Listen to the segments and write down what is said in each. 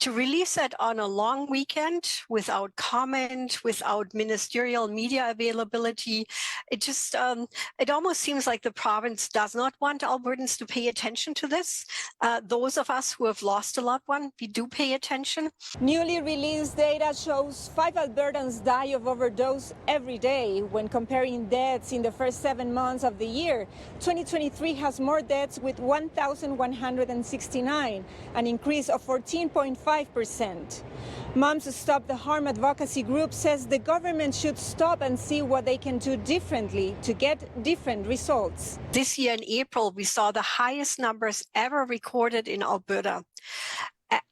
To release it on a long weekend without comment, without ministerial media availability, it almost seems like the province does not want Albertans to pay attention to this. Those of us who have lost a loved one, we do pay attention. Newly released data shows 5 Albertans die of overdose every day. When comparing deaths in the first 7 months of the year, 2023 has more deaths with 1,169, an increase of 14.5%. Moms Stop the Harm Advocacy group says the government should stop and see what they can do differently to get different results. This year in April, we saw the highest numbers ever recorded in Alberta.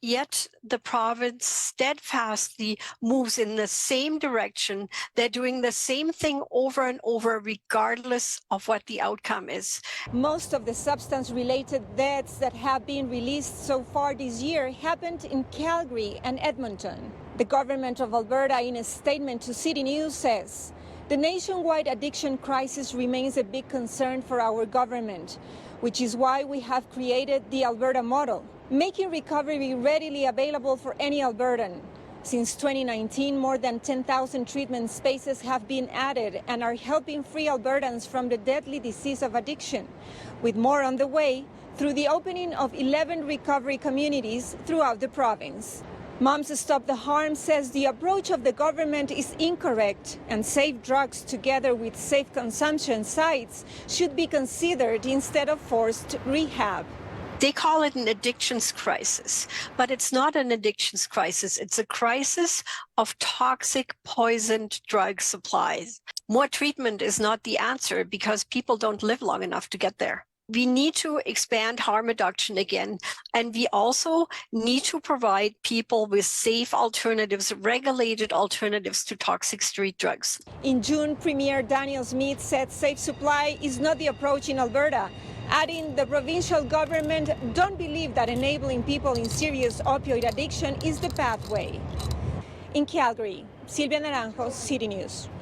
Yet the province steadfastly moves in the same direction. They're doing the same thing over and over, regardless of what the outcome is. Most of the substance-related deaths that have been released so far this year happened in Calgary and Edmonton. The government of Alberta, in a statement to City News, says, "The nationwide addiction crisis remains a big concern for our government, which is why we have created the Alberta model, making recovery readily available for any Albertan. Since 2019, more than 10,000 treatment spaces have been added and are helping free Albertans from the deadly disease of addiction, with more on the way through the opening of 11 recovery communities throughout the province." Moms Stop the Harm says the approach of the government is incorrect, and safe drugs together with safe consumption sites should be considered instead of forced rehab. They call it an addictions crisis, but it's not an addictions crisis. It's a crisis of toxic, poisoned drug supplies. More treatment is not the answer because people don't live long enough to get there. We need to expand harm reduction again, and we also need to provide people with safe alternatives, regulated alternatives to toxic street drugs. In June, Premier Daniel Smith said safe supply is not the approach in Alberta, adding the provincial government don't believe that enabling people in serious opioid addiction is the pathway. In Calgary, Silvia Naranjo, City News.